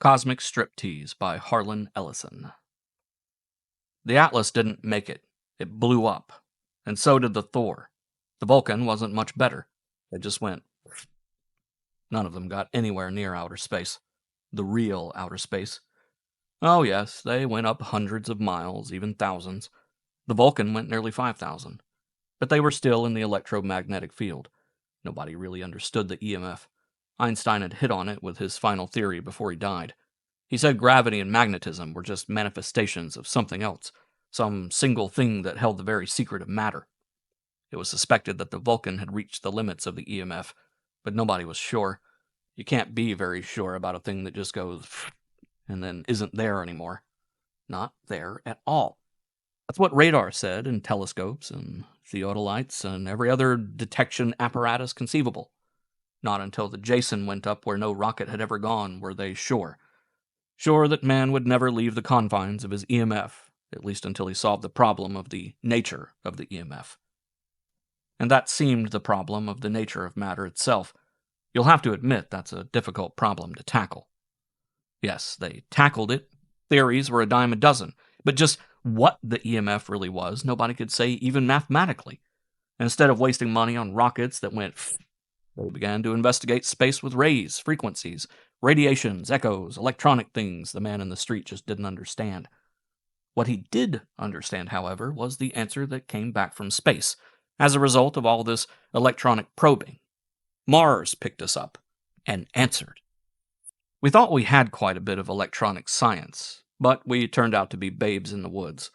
Cosmic Striptease by Harlan Ellison. The Atlas didn't make it. It blew up. And so did the Thor. The Vulcan wasn't much better. It just went. None of them got anywhere near outer space. The real outer space. Oh yes, they went up hundreds of miles, even thousands. The Vulcan went nearly 5,000. But they were still in the electromagnetic field. Nobody really understood the EMF. Einstein had hit on it with his final theory before he died. He said gravity and magnetism were just manifestations of something else, some single thing that held the very secret of matter. It was suspected that the Vulcan had reached the limits of the EMF, but nobody was sure. You can't be very sure about a thing that just goes and then isn't there anymore. Not there at all. That's what radar said, and telescopes, and theodolites, and every other detection apparatus conceivable. Not until the Jason went up where no rocket had ever gone were they sure. Sure that man would never leave the confines of his EMF, at least until he solved the problem of the nature of the EMF. And that seemed the problem of the nature of matter itself. You'll have to admit that's a difficult problem to tackle. Yes, they tackled it. Theories were a dime a dozen, but just what the EMF really was, nobody could say even mathematically. Instead of wasting money on rockets that went they began to investigate space with rays, frequencies, radiations, echoes, electronic things the man in the street just didn't understand. What he did understand, however, was the answer that came back from space, as a result of all this electronic probing. Mars picked us up and answered. We thought we had quite a bit of electronic science, but we turned out to be babes in the woods.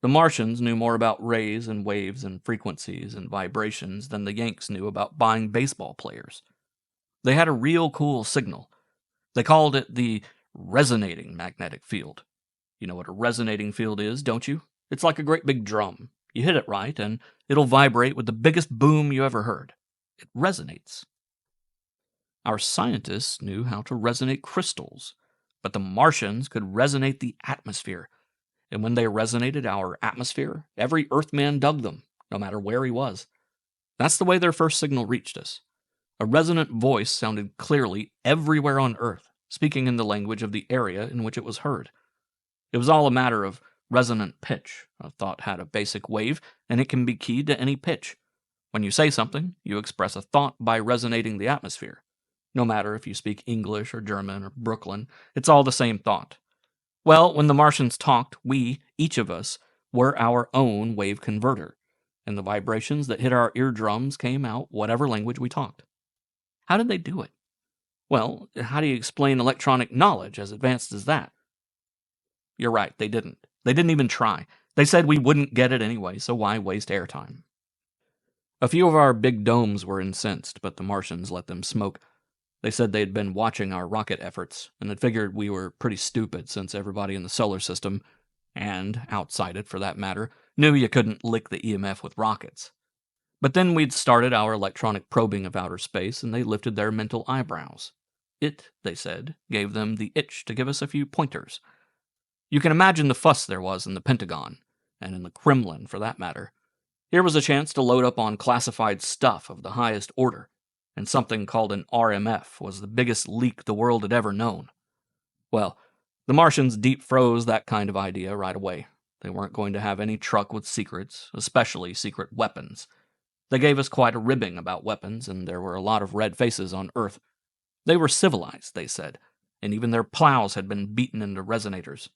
The Martians knew more about rays and waves and frequencies and vibrations than the Yanks knew about buying baseball players. They had a real cool signal. They called it the resonating magnetic field. You know what a resonating field is, don't you? It's like a great big drum. You hit it right, and it'll vibrate with the biggest boom you ever heard. It resonates. Our scientists knew how to resonate crystals, but the Martians could resonate the atmosphere. And when they resonated our atmosphere, every Earthman dug them, no matter where he was. That's the way their first signal reached us. A resonant voice sounded clearly everywhere on Earth, speaking in the language of the area in which it was heard. It was all a matter of resonant pitch. A thought had a basic wave, and it can be keyed to any pitch. When you say something, you express a thought by resonating the atmosphere. No matter if you speak English or German or Brooklyn, it's all the same thought. Well, when the Martians talked, we, each of us, were our own wave converter, and the vibrations that hit our eardrums came out whatever language we talked. How did they do it? Well, how do you explain electronic knowledge as advanced as that? You're right, they didn't. They didn't even try. They said we wouldn't get it anyway, so why waste airtime? A few of our big domes were incensed, but the Martians let them smoke. They said they'd been watching our rocket efforts, and had figured we were pretty stupid since everybody in the solar system, and outside it for that matter, knew you couldn't lick the EMF with rockets. But then we'd started our electronic probing of outer space, and they lifted their mental eyebrows. It, they said, gave them the itch to give us a few pointers. You can imagine the fuss there was in the Pentagon, and in the Kremlin for that matter. Here was a chance to load up on classified stuff of the highest order, and something called an RMF was the biggest leak the world had ever known. Well, the Martians deep froze that kind of idea right away. They weren't going to have any truck with secrets, especially secret weapons. They gave us quite a ribbing about weapons, and there were a lot of red faces on Earth. They were civilized, they said, and even their plows had been beaten into resonators.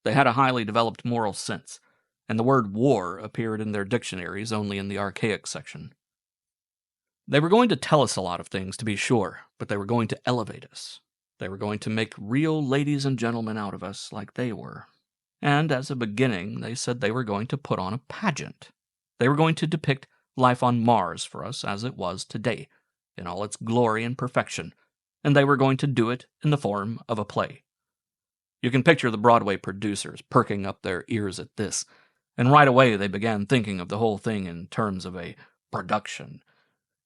They had a highly developed moral sense, and the word war appeared in their dictionaries only in the archaic section. They were going to tell us a lot of things, to be sure, but they were going to elevate us. They were going to make real ladies and gentlemen out of us like they were. And as a beginning, they said they were going to put on a pageant. They were going to depict life on Mars for us as it was today, in all its glory and perfection, and they were going to do it in the form of a play. You can picture the Broadway producers perking up their ears at this, and right away they began thinking of the whole thing in terms of a production.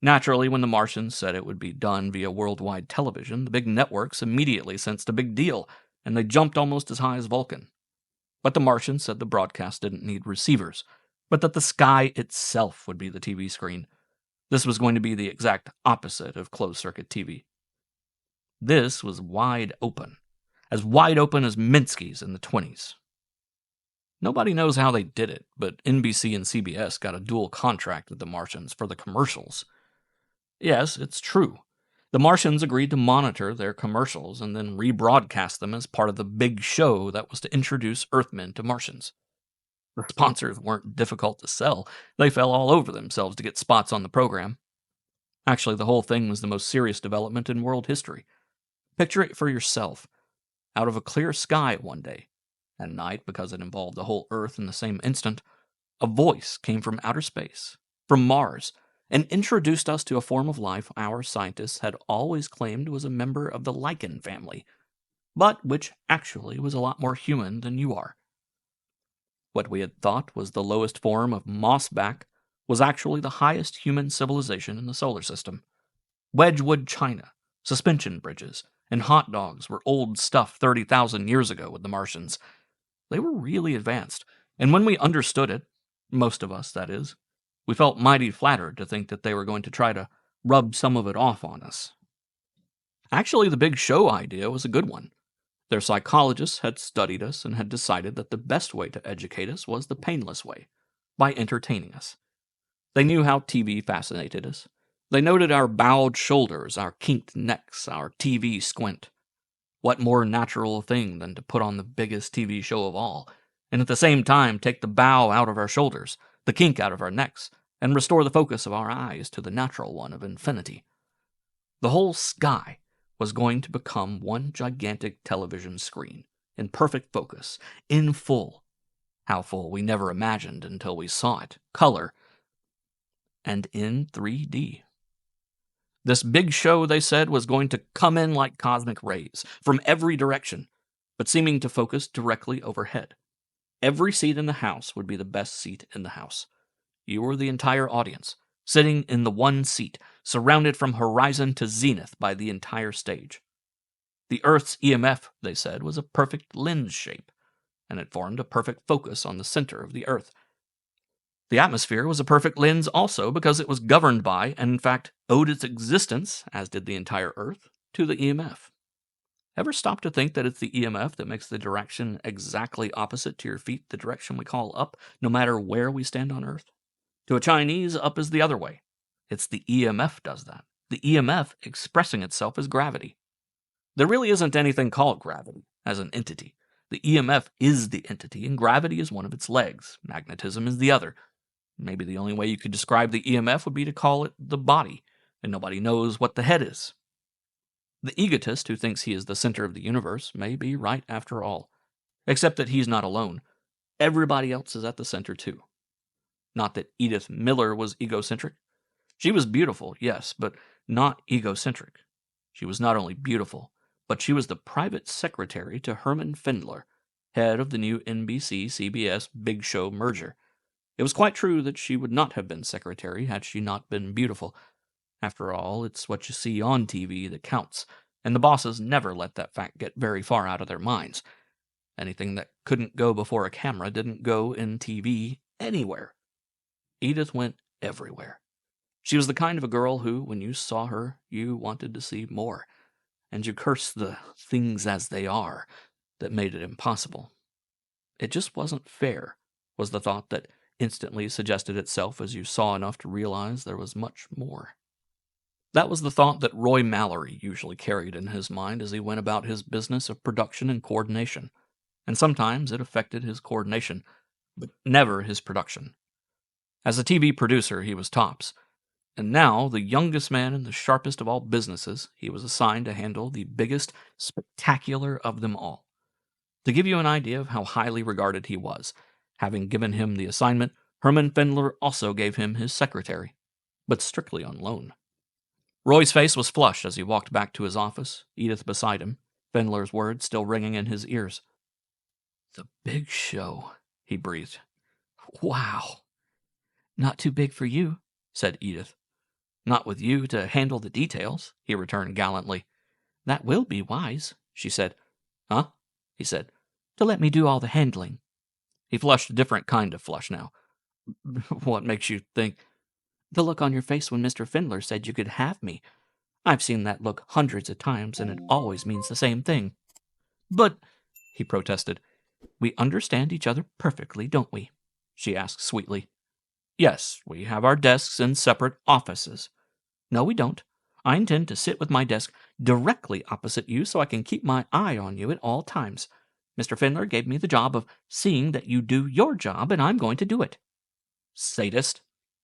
Naturally, when the Martians said it would be done via worldwide television, the big networks immediately sensed a big deal, and they jumped almost as high as Vulcan. But the Martians said the broadcast didn't need receivers, but that the sky itself would be the TV screen. This was going to be the exact opposite of closed-circuit TV. This was wide open. as wide open as Minsky's in the 20s. Nobody knows how they did it, but NBC and CBS got a dual contract with the Martians for the commercials. Yes, it's true. The Martians agreed to monitor their commercials and then rebroadcast them as part of the big show that was to introduce Earthmen to Martians. The sponsors weren't difficult to sell. They fell all over themselves to get spots on the program. Actually, the whole thing was the most serious development in world history. Picture it for yourself. Out of a clear sky one day, at night because it involved the whole Earth in the same instant, a voice came from outer space, from Mars, and introduced us to a form of life our scientists had always claimed was a member of the lichen family, but which actually was a lot more human than you are. What we had thought was the lowest form of mossback was actually the highest human civilization in the solar system. Wedgwood china, suspension bridges, and hot dogs were old stuff 30,000 years ago with the Martians. They were really advanced, and when we understood it, most of us, that is, we felt mighty flattered to think that they were going to try to rub some of it off on us. Actually, the big show idea was a good one. Their psychologists had studied us and had decided that the best way to educate us was the painless way, by entertaining us. They knew how TV fascinated us. They noted our bowed shoulders, our kinked necks, our TV squint. What more natural thing than to put on the biggest TV show of all, and at the same time take the bow out of our shoulders, the kink out of our necks, and restore the focus of our eyes to the natural one of infinity. The whole sky was going to become one gigantic television screen, in perfect focus, in full. How full we never imagined until we saw it, color, and in 3D. This big show, they said, was going to come in like cosmic rays, from every direction, but seeming to focus directly overhead. Every seat in the house would be the best seat in the house. You were the entire audience, sitting in the one seat, surrounded from horizon to zenith by the entire stage. The Earth's EMF, they said, was a perfect lens shape, and it formed a perfect focus on the center of the Earth. The atmosphere was a perfect lens also because it was governed by, and in fact owed its existence, as did the entire Earth, to the EMF. Ever stop to think that it's the EMF that makes the direction exactly opposite to your feet the direction we call up, no matter where we stand on Earth? To a Chinese, up is the other way. It's the EMF does that. The EMF expressing itself as gravity. There really isn't anything called gravity as an entity. The EMF is the entity, and gravity is one of its legs. Magnetism is the other. Maybe the only way you could describe the EMF would be to call it the body, and nobody knows what the head is. The egotist who thinks he is the center of the universe may be right after all, except that he's not alone. Everybody else is at the center too. Not that Edith Miller was egocentric. She was beautiful, yes, but not egocentric. She was not only beautiful, but she was the private secretary to Herman Fendler, head of the new NBC-CBS Big Show merger. It was quite true that she would not have been secretary had she not been beautiful. After all, it's what you see on TV that counts, and the bosses never let that fact get very far out of their minds. Anything that couldn't go before a camera didn't go in TV anywhere. Edith went everywhere. She was the kind of a girl who, when you saw her, you wanted to see more, and you cursed the things as they are that made it impossible. It just wasn't fair, was the thought that instantly suggested itself as you saw enough to realize there was much more. That was the thought that Roy Mallory usually carried in his mind as he went about his business of production and coordination, and sometimes it affected his coordination, but never his production. As a TV producer, he was tops, and now, the youngest man in the sharpest of all businesses, he was assigned to handle the biggest spectacular of them all. To give you an idea of how highly regarded he was, having given him the assignment, Herman Fendler also gave him his secretary, but strictly on loan. Roy's face was flushed as he walked back to his office, Edith beside him, Fendler's words still ringing in his ears. "The big show," he breathed. "Wow." "Not too big for you," said Edith. "Not with you to handle the details," he returned gallantly. "That will be wise," she said. "Huh?" he said. "To let me do all the handling." He flushed a different kind of flush now. "What makes you think—" "The look on your face when Mr. Findler said you could have me. I've seen that look hundreds of times, and it always means the same thing." But, he protested, we understand each other perfectly, don't we? She asked sweetly. Yes, we have our desks in separate offices. No, we don't. I intend to sit with my desk directly opposite you so I can keep my eye on you at all times. Mr. Findler gave me the job of seeing that you do your job, and I'm going to do it. Sadist,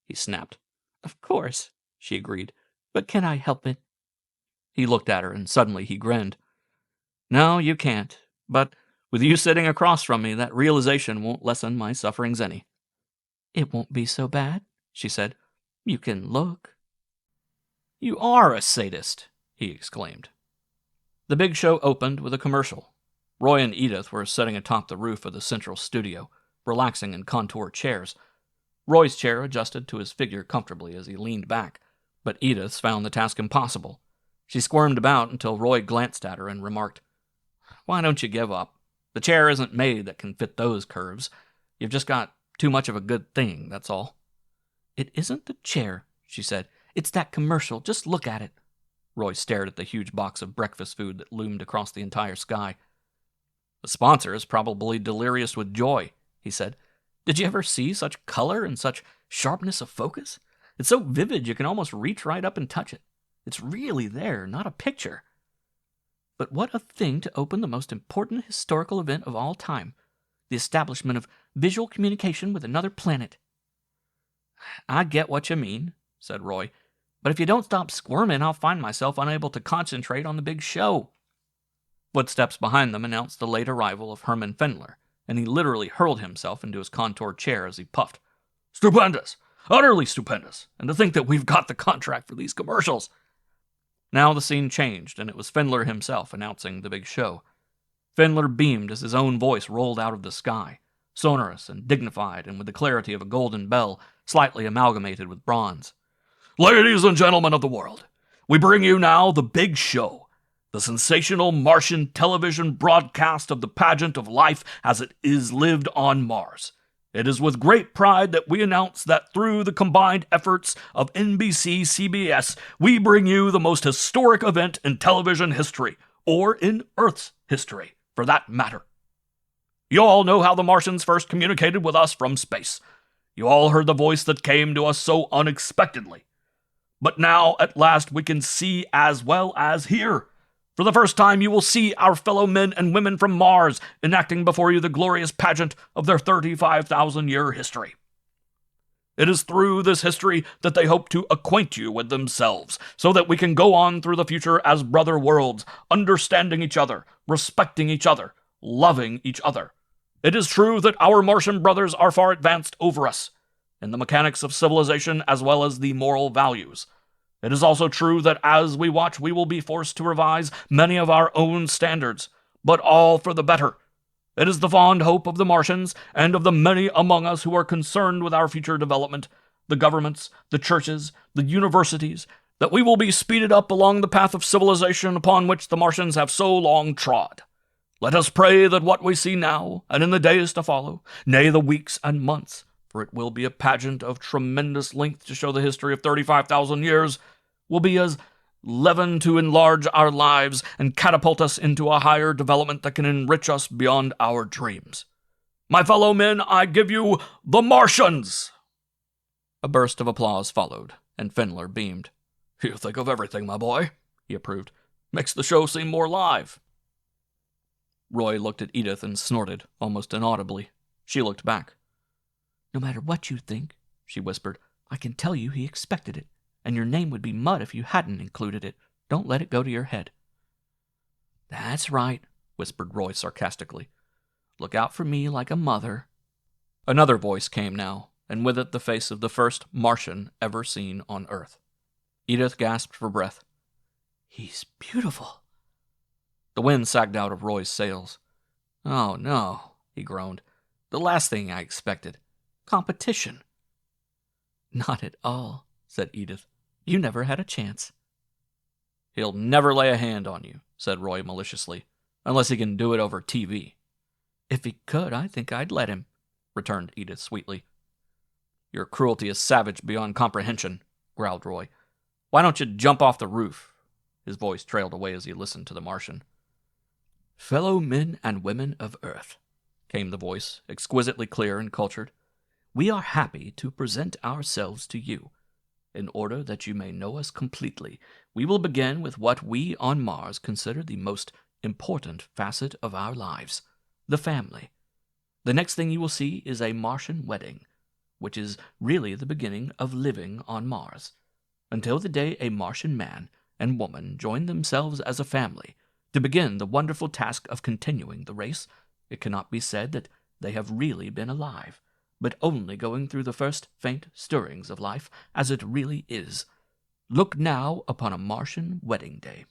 he snapped. Of course, she agreed. But can I help it? He looked at her, and suddenly he grinned. No, you can't. But with you sitting across from me, that realization won't lessen my sufferings any. It won't be so bad, she said. You can look. You are a sadist, he exclaimed. The big show opened with a commercial. Roy and Edith were sitting atop the roof of the central studio, relaxing in contour chairs. Roy's chair adjusted to his figure comfortably as he leaned back, but Edith's found the task impossible. She squirmed about until Roy glanced at her and remarked, Why don't you give up? The chair isn't made that can fit those curves. You've just got too much of a good thing, that's all. It isn't the chair, she said. It's that commercial. Just look at it. Roy stared at the huge box of breakfast food that loomed across the entire sky. The sponsor is probably delirious with joy, he said. Did you ever see such color and such sharpness of focus? It's so vivid you can almost reach right up and touch it. It's really there, not a picture. But what a thing to open the most important historical event of all time, the establishment of visual communication with another planet. I get what you mean, said Roy, but if you don't stop squirming, I'll find myself unable to concentrate on the big show. Footsteps behind them announced the late arrival of Herman Fendler, and he literally hurled himself into his contoured chair as he puffed. Stupendous! Utterly stupendous! And to think that we've got the contract for these commercials! Now the scene changed, and it was Fendler himself announcing the big show. Fendler beamed as his own voice rolled out of the sky, sonorous and dignified and with the clarity of a golden bell, slightly amalgamated with bronze. Ladies and gentlemen of the world, we bring you now the big show, the sensational Martian television broadcast of the pageant of life as it is lived on Mars. It is with great pride that we announce that through the combined efforts of NBC, CBS, we bring you the most historic event in television history, or in Earth's history, for that matter. You all know how the Martians first communicated with us from space. You all heard the voice that came to us so unexpectedly. But now, at last, we can see as well as hear. For the first time, you will see our fellow men and women from Mars enacting before you the glorious pageant of their 35,000-year history. It is through this history that they hope to acquaint you with themselves, so that we can go on through the future as brother worlds, understanding each other, respecting each other, loving each other. It is true that our Martian brothers are far advanced over us, in the mechanics of civilization as well as the moral values. It is also true that as we watch, we will be forced to revise many of our own standards, but all for the better. It is the fond hope of the Martians and of the many among us who are concerned with our future development, the governments, the churches, the universities, that we will be speeded up along the path of civilization upon which the Martians have so long trod. Let us pray that what we see now, and in the days to follow, nay, the weeks and months, for it will be a pageant of tremendous length to show the history of 35,000 years, will be as leaven to enlarge our lives and catapult us into a higher development that can enrich us beyond our dreams. My fellow men, I give you the Martians! A burst of applause followed, and Fendler beamed. You think of everything, my boy, he approved. Makes the show seem more live. Roy looked at Edith and snorted, almost inaudibly. She looked back. No matter what you think, she whispered, I can tell you he expected it, and your name would be mud if you hadn't included it. Don't let it go to your head. That's right, whispered Roy sarcastically. Look out for me like a mother. Another voice came now, and with it the face of the first Martian ever seen on Earth. Edith gasped for breath. He's beautiful. The wind sagged out of Roy's sails. Oh, no, he groaned. The last thing I expected. Competition. Not at all, said Edith. You never had a chance. He'll never lay a hand on you, said Roy maliciously, unless he can do it over TV. If he could, I think I'd let him, returned Edith sweetly. Your cruelty is savage beyond comprehension, growled Roy. Why don't you jump off the roof? His voice trailed away as he listened to the Martian. Fellow men and women of Earth, came the voice, exquisitely clear and cultured, we are happy to present ourselves to you. In order that you may know us completely, we will begin with what we on Mars consider the most important facet of our lives, the family. The next thing you will see is a Martian wedding, which is really the beginning of living on Mars. Until the day a Martian man and woman join themselves as a family to begin the wonderful task of continuing the race, it cannot be said that they have really been alive, but only going through the first faint stirrings of life as it really is. Look now upon a Martian wedding day.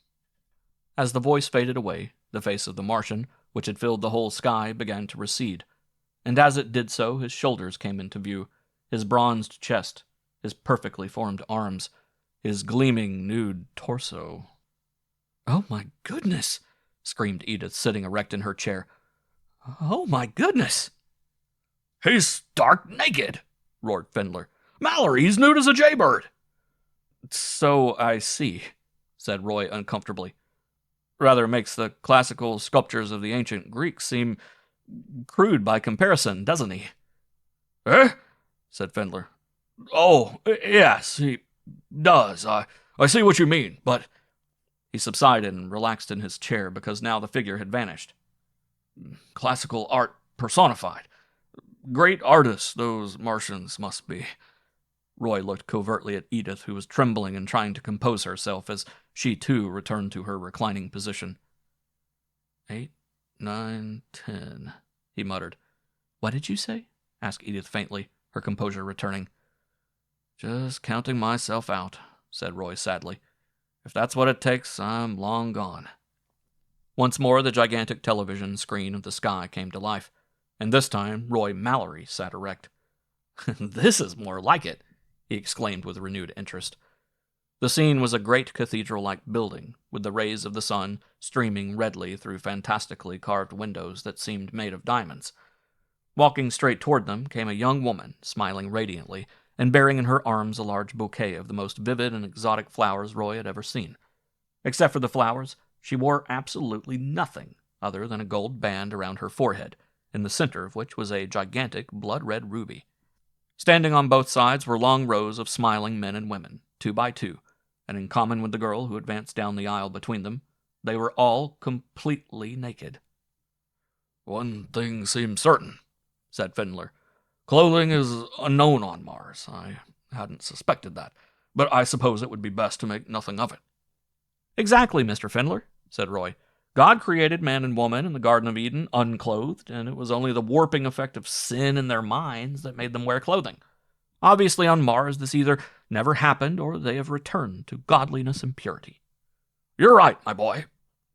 As the voice faded away, the face of the Martian, which had filled the whole sky, began to recede, and as it did so, his shoulders came into view, his bronzed chest, his perfectly formed arms, his gleaming nude torso. "Oh, my goodness!" screamed Edith, sitting erect in her chair. "Oh, my goodness!" "He's stark naked!" roared Findler. "Mallory's nude as a jaybird!" "So I see," said Roy uncomfortably. "Rather makes the classical sculptures of the ancient Greeks seem crude by comparison, doesn't he?" "Eh?" said Findler. "Oh, yes, he does. I see what you mean, but—" He subsided and relaxed in his chair because now the figure had vanished. "Classical art personified. Great artists, those Martians must be." Roy looked covertly at Edith, who was trembling and trying to compose herself as she, too, returned to her reclining position. 8, 9, 10, he muttered. "What did you say?" asked Edith faintly, her composure returning. "Just counting myself out," said Roy sadly. "If that's what it takes, I'm long gone." Once more the gigantic television screen of the sky came to life, and this time Roy Mallory sat erect. "This is more like it," he exclaimed with renewed interest. The scene was a great cathedral-like building, with the rays of the sun streaming redly through fantastically carved windows that seemed made of diamonds. Walking straight toward them came a young woman, smiling radiantly, and bearing in her arms a large bouquet of the most vivid and exotic flowers Roy had ever seen. Except for the flowers, she wore absolutely nothing other than a gold band around her forehead, in the center of which was a gigantic blood-red ruby. Standing on both sides were long rows of smiling men and women, 2 by 2, and in common with the girl who advanced down the aisle between them, they were all completely naked. "One thing seems certain," said Findler. "Clothing is unknown on Mars. I hadn't suspected that, but I suppose it would be best to make nothing of it." "Exactly, Mr. Findler," said Roy. "God created man and woman in the Garden of Eden unclothed, and it was only the warping effect of sin in their minds that made them wear clothing. Obviously, on Mars, this either never happened or they have returned to godliness and purity." "You're right, my boy,"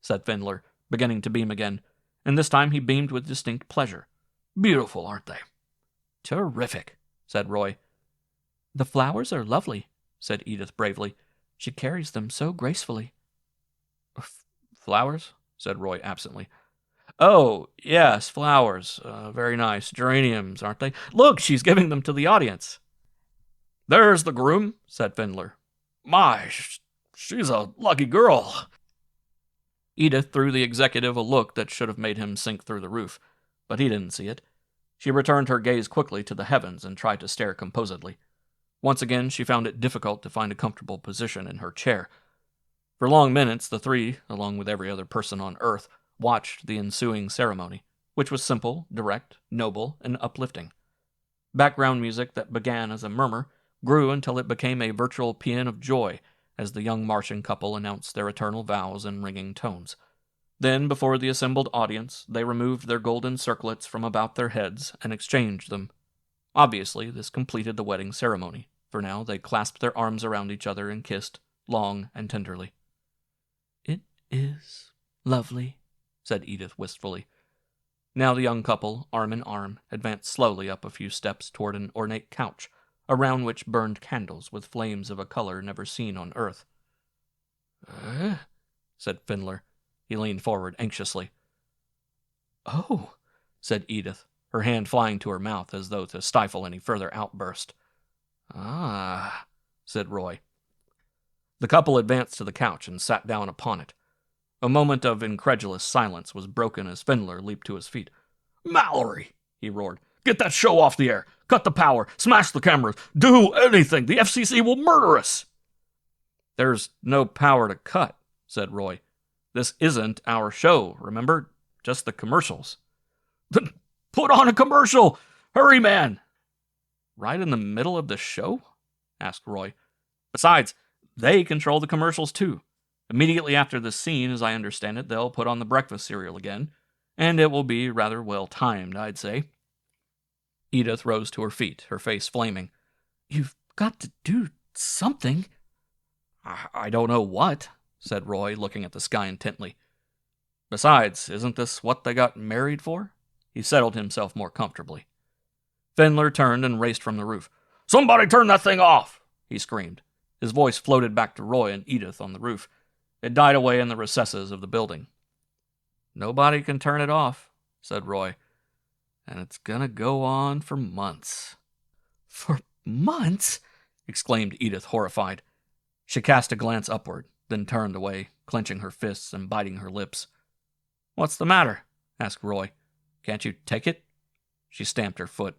said Findler, beginning to beam again, and this time he beamed with distinct pleasure. "Beautiful, aren't they?" "Terrific," said Roy. "The flowers are lovely," said Edith bravely. "She carries them so gracefully." "Flowers?" said Roy absently. "Oh, yes, flowers. Very nice. Geraniums, aren't they? Look, she's giving them to the audience." "There's the groom," said Findler. "My, she's a lucky girl." Edith threw the executive a look that should have made him sink through the roof, but he didn't see it. She returned her gaze quickly to the heavens and tried to stare composedly. Once again, she found it difficult to find a comfortable position in her chair. For long minutes, the three, along with every other person on Earth, watched the ensuing ceremony, which was simple, direct, noble, and uplifting. Background music that began as a murmur grew until it became a virtual paean of joy as the young Martian couple announced their eternal vows in ringing tones. Then, before the assembled audience, they removed their golden circlets from about their heads and exchanged them. Obviously, this completed the wedding ceremony, for now they clasped their arms around each other and kissed, long and tenderly. "It is lovely," said Edith wistfully. Now the young couple, arm in arm, advanced slowly up a few steps toward an ornate couch, around which burned candles with flames of a color never seen on Earth. Said Findler. He leaned forward anxiously. "Oh," said Edith, her hand flying to her mouth as though to stifle any further outburst. "Ah," said Roy. The couple advanced to the couch and sat down upon it. A moment of incredulous silence was broken as Findler leaped to his feet. "Mallory!" he roared. "Get that show off the air! Cut the power! Smash the cameras! Do anything! The FCC will murder us!" "There's no power to cut," said Roy. "This isn't our show, remember? Just the commercials." "Then put on a commercial! Hurry, man!" "Right in the middle of the show?" asked Roy. "Besides, they control the commercials too. Immediately after this scene, as I understand it, they'll put on the breakfast cereal again, and it will be rather well timed, I'd say." Edith rose to her feet, her face flaming. "You've got to do something." "I don't know what," said Roy, looking at the sky intently. "Besides, isn't this what they got married for?" He settled himself more comfortably. Findler turned and raced from the roof. "Somebody turn that thing off!" he screamed. His voice floated back to Roy and Edith on the roof. It died away in the recesses of the building. "Nobody can turn it off," said Roy. "And it's gonna go on for months." "For months?" exclaimed Edith, horrified. She cast a glance upward, then turned away, clenching her fists and biting her lips. "What's the matter?" asked Roy. "Can't you take it?" She stamped her foot.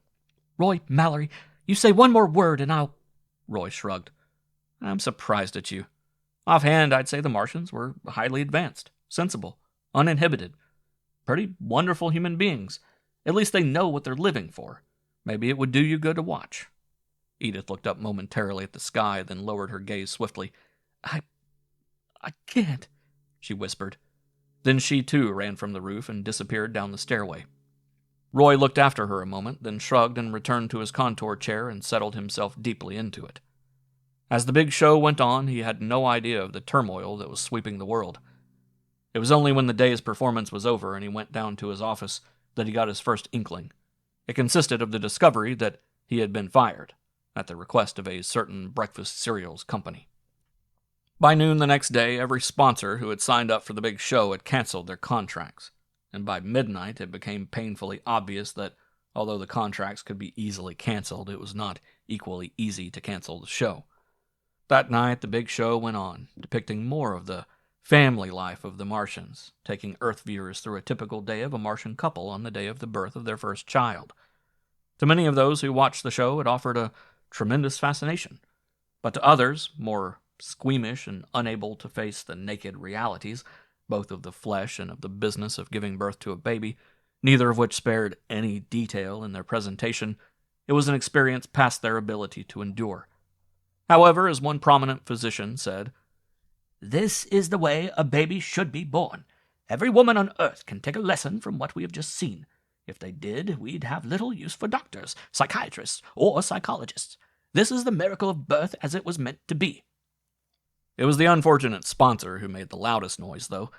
"Roy, Mallory, you say one more word and I'll—" Roy shrugged. "I'm surprised at you. Offhand, I'd say the Martians were highly advanced, sensible, uninhibited. Pretty wonderful human beings. At least they know what they're living for. Maybe it would do you good to watch." Edith looked up momentarily at the sky, then lowered her gaze swiftly. I can't," she whispered. Then she too ran from the roof and disappeared down the stairway. Roy looked after her a moment, then shrugged and returned to his contour chair and settled himself deeply into it. As the big show went on, he had no idea of the turmoil that was sweeping the world. It was only when the day's performance was over and he went down to his office that he got his first inkling. It consisted of the discovery that he had been fired, at the request of a certain breakfast cereals company. By noon the next day, every sponsor who had signed up for the big show had canceled their contracts, and by midnight it became painfully obvious that, although the contracts could be easily canceled, it was not equally easy to cancel the show. That night, the big show went on, depicting more of the family life of the Martians, taking Earth viewers through a typical day of a Martian couple on the day of the birth of their first child. To many of those who watched the show, it offered a tremendous fascination, but to others, more squeamish and unable to face the naked realities, both of the flesh and of the business of giving birth to a baby, neither of which spared any detail in their presentation, it was an experience past their ability to endure. However, as one prominent physician said, "This is the way a baby should be born. Every woman on Earth can take a lesson from what we have just seen. If they did, we'd have little use for doctors, psychiatrists, or psychologists. This is the miracle of birth as it was meant to be." It was the unfortunate sponsor who made the loudest noise, though.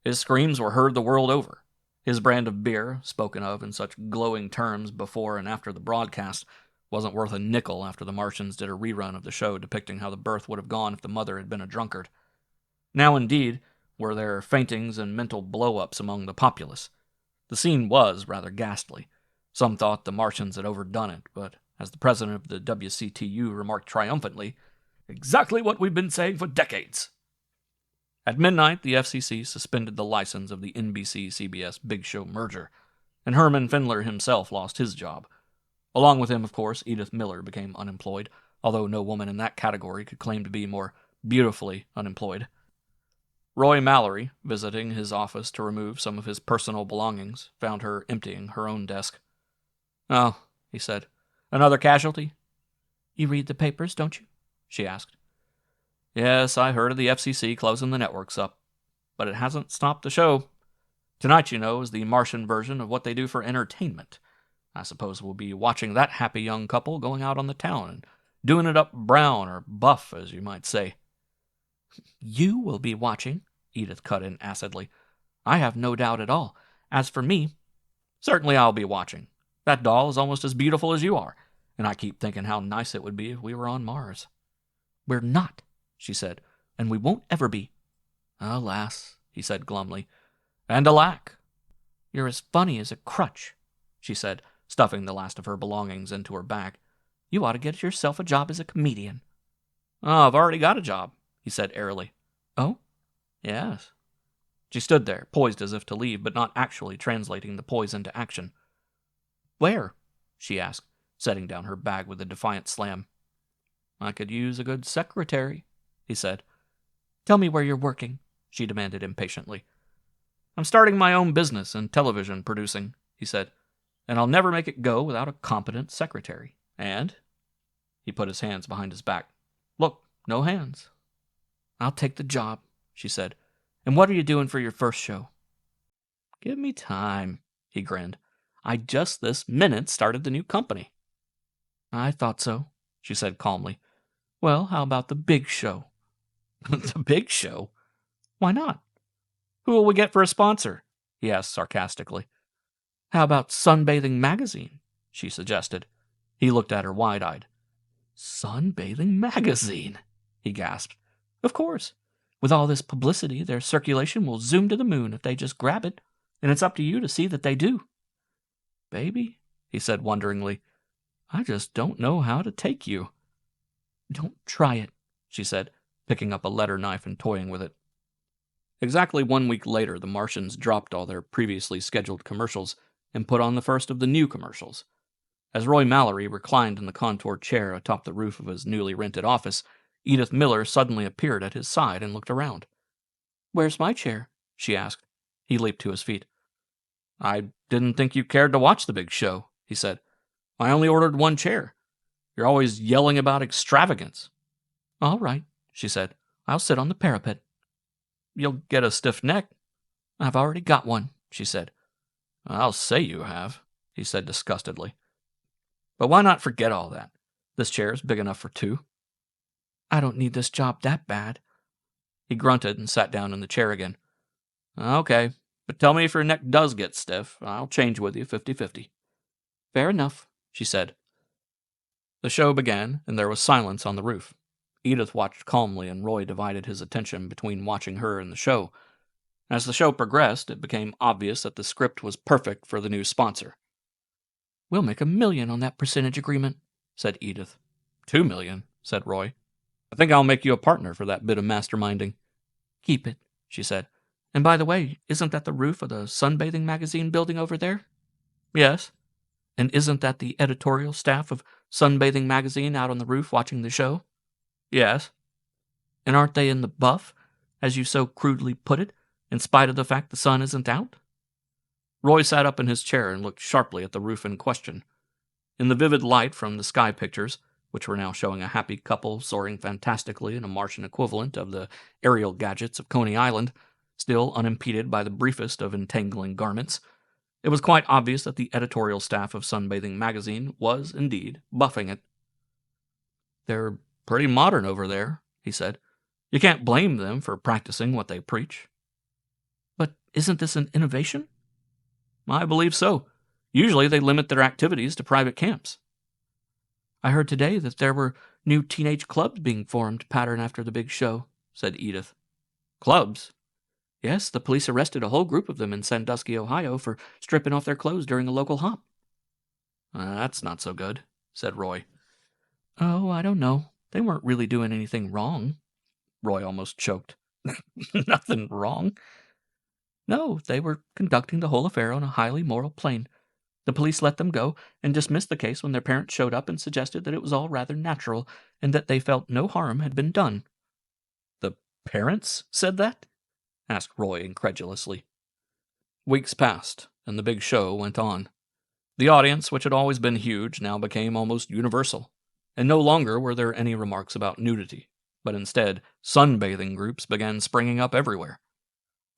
His screams were heard the world over. His brand of beer, spoken of in such glowing terms before and after the broadcast, wasn't worth a nickel after the Martians did a rerun of the show depicting how the birth would have gone if the mother had been a drunkard. Now, indeed, were there faintings and mental blow-ups among the populace. The scene was rather ghastly. Some thought the Martians had overdone it, but as the president of the WCTU remarked triumphantly, "Exactly what we've been saying for decades." At midnight, the FCC suspended the license of the NBC-CBS Big Show merger, and Herman Findler himself lost his job. Along with him, of course, Edith Miller became unemployed, although no woman in that category could claim to be more beautifully unemployed. Roy Mallory, visiting his office to remove some of his personal belongings, found her emptying her own desk. "Oh," he said, "another casualty?" "You read the papers, don't you?" she asked. "Yes, I heard of the FCC closing the networks up, but it hasn't stopped the show. Tonight, you know, is the Martian version of what they do for entertainment. I suppose we'll be watching that happy young couple going out on the town and doing it up brown or buff, as you might say." "You will be watching," Edith cut in acidly. "I have no doubt at all. As for me—" "Certainly I'll be watching. That doll is almost as beautiful as you are, and I keep thinking how nice it would be if we were on Mars." "We're not," she said, "and we won't ever be." "Alas," he said glumly, "and alack." "You're as funny as a crutch," she said, stuffing the last of her belongings into her bag. "You ought to get yourself a job as a comedian." "Oh, I've already got a job," he said airily. "Oh?" "Yes." She stood there, poised as if to leave, but not actually translating the poise into action. "Where?" she asked, setting down her bag with a defiant slam. "I could use a good secretary," he said. "Tell me where you're working," she demanded impatiently. "I'm starting my own business in television producing," he said, "and I'll never make it go without a competent secretary. And," he put his hands behind his back, "look, no hands." "I'll take the job," she said. "And what are you doing for your first show?" "Give me time," he grinned. "I just this minute started the new company." "I thought so," she said calmly. "Well, how about the big show?" "The big show? Why not? Who will we get for a sponsor?" he asked sarcastically. "How about Sunbathing Magazine?" she suggested. He looked at her wide-eyed. "Sunbathing Magazine?" he gasped. "Of course. With all this publicity, their circulation will zoom to the moon if they just grab it, and it's up to you to see that they do." "Baby," he said wonderingly, "I just don't know how to take you." "Don't try it," she said, picking up a letter knife and toying with it. Exactly 1 week later, the Martians dropped all their previously scheduled commercials and put on the first of the new commercials. As Roy Mallory reclined in the contoured chair atop the roof of his newly rented office, Edith Miller suddenly appeared at his side and looked around. "Where's my chair?" she asked. He leaped to his feet. "I didn't think you cared to watch the big show," he said. "I only ordered one chair. You're always yelling about extravagance." "All right," she said. "I'll sit on the parapet." "You'll get a stiff neck." "I've already got one," she said. "I'll say you have," he said disgustedly. "But why not forget all that? This chair's big enough for two." "I don't need this job that bad." He grunted and sat down in the chair again. "Okay, but tell me if your neck does get stiff. I'll change with you 50-50. "Fair enough," she said. The show began, and there was silence on the roof. Edith watched calmly, and Roy divided his attention between watching her and the show. As the show progressed, it became obvious that the script was perfect for the new sponsor. "We'll make $1 million on that percentage agreement," said Edith. $2 million, said Roy. "I think I'll make you a partner for that bit of masterminding." "Keep it," she said. "And by the way, isn't that the roof of the Sunbathing Magazine building over there?" "Yes." "And isn't that the editorial staff of Sunbathing Magazine out on the roof watching the show?" "Yes." "And aren't they in the buff, as you so crudely put it, in spite of the fact the sun isn't out?" Roy sat up in his chair and looked sharply at the roof in question. In the vivid light from the sky pictures, which were now showing a happy couple soaring fantastically in a Martian equivalent of the aerial gadgets of Coney Island, still unimpeded by the briefest of entangling garments, it was quite obvious that the editorial staff of Sunbathing Magazine was, indeed, buffing it. "They're pretty modern over there," he said. "You can't blame them for practicing what they preach." "But isn't this an innovation?" "I believe so. Usually they limit their activities to private camps." "I heard today that there were new teenage clubs being formed patterned after the big show," said Edith. "Clubs?" "Yes, the police arrested a whole group of them in Sandusky, Ohio, for stripping off their clothes during a local hop." "That's not so good," said Roy. "Oh, I don't know. They weren't really doing anything wrong." Roy almost choked. "Nothing wrong?" "No, they were conducting the whole affair on a highly moral plane. The police let them go and dismissed the case when their parents showed up and suggested that it was all rather natural and that they felt no harm had been done." "The parents said that?" asked Roy incredulously. Weeks passed, and the big show went on. The audience, which had always been huge, now became almost universal, and no longer were there any remarks about nudity, but instead sunbathing groups began springing up everywhere.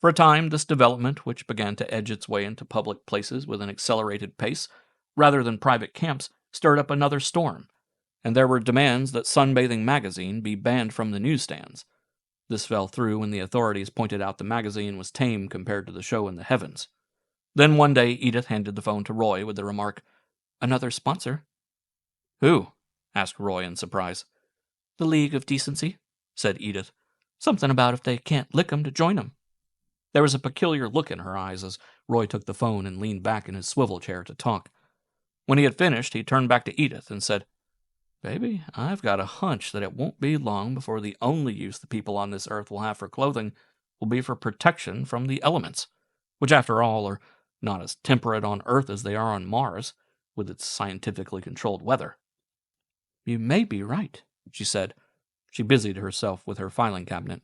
For a time, this development, which began to edge its way into public places with an accelerated pace, rather than private camps, stirred up another storm, and there were demands that Sunbathing Magazine be banned from the newsstands. This fell through when the authorities pointed out the magazine was tame compared to the show in the heavens. Then one day Edith handed the phone to Roy with the remark, "Another sponsor." "Who?" asked Roy in surprise. "The League of Decency," said Edith. "Something about if they can't lick 'em to join 'em." There was a peculiar look in her eyes as Roy took the phone and leaned back in his swivel chair to talk. When he had finished, he turned back to Edith and said, "Baby, I've got a hunch that it won't be long before the only use the people on this earth will have for clothing will be for protection from the elements, which after all are not as temperate on Earth as they are on Mars, with its scientifically controlled weather. You may be right, she said. She busied herself with her filing cabinet.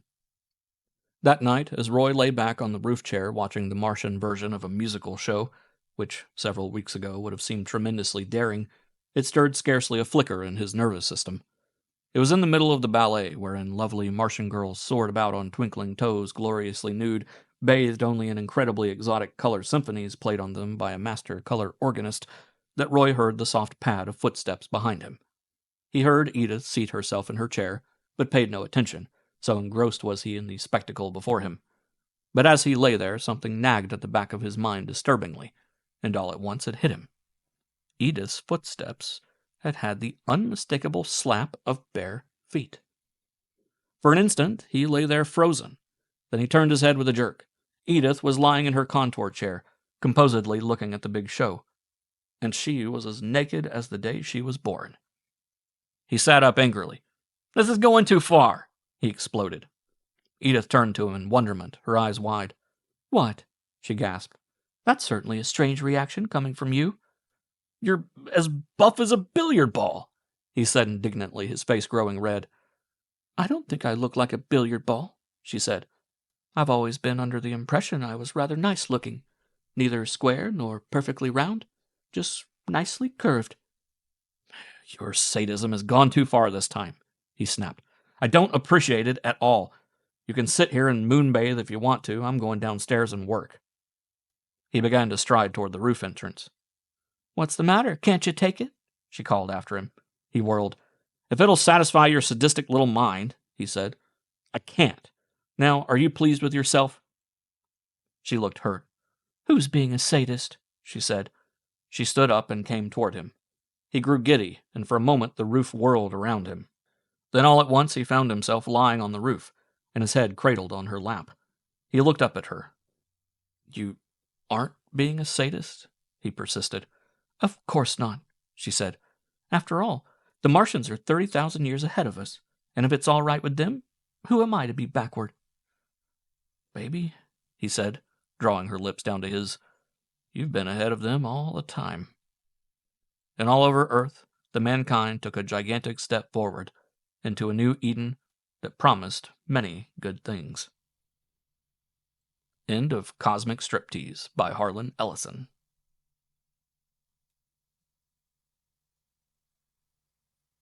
That night, as Roy lay back on the roof chair watching the Martian version of a musical show, which several weeks ago would have seemed tremendously daring, it stirred scarcely a flicker in his nervous system. It was in the middle of the ballet, wherein lovely Martian girls soared about on twinkling toes, gloriously nude, bathed only in incredibly exotic color symphonies played on them by a master color organist, that Roy heard the soft pad of footsteps behind him. He heard Edith seat herself in her chair, but paid no attention, so engrossed was he in the spectacle before him. But as he lay there, something nagged at the back of his mind disturbingly, and all at once it hit him. Edith's footsteps had had the unmistakable slap of bare feet. For an instant, he lay there frozen. Then he turned his head with a jerk. Edith was lying in her contour chair, composedly looking at the big show, and she was as naked as the day she was born. He sat up angrily. "This is going too far," he exploded. Edith turned to him in wonderment, her eyes wide. "What?" she gasped. "That's certainly a strange reaction coming from you." "You're as buff as a billiard ball," he said indignantly, his face growing red. "I don't think I look like a billiard ball," she said. "I've always been under the impression I was rather nice looking, neither square nor perfectly round, just nicely curved." "Your sadism has gone too far this time," he snapped. "I don't appreciate it at all. You can sit here and moonbathe if you want to. I'm going downstairs and work." He began to stride toward the roof entrance. "What's the matter? Can't you take it?" she called after him. He whirled. "If it'll satisfy your sadistic little mind," he said. "I can't. Now, are you pleased with yourself?" She looked hurt. "Who's being a sadist?" she said. She stood up and came toward him. He grew giddy, and for a moment the roof whirled around him. Then all at once he found himself lying on the roof, and his head cradled on her lap. He looked up at her. "You aren't being a sadist?" he persisted. "Of course not," she said. "After all, the Martians are 30,000 years ahead of us, and if it's all right with them, who am I to be backward?" "Baby," he said, drawing her lips down to his, "you've been ahead of them all the time." And all over Earth, the mankind took a gigantic step forward into a new Eden that promised many good things. End of Cosmic Striptease by Harlan Ellison.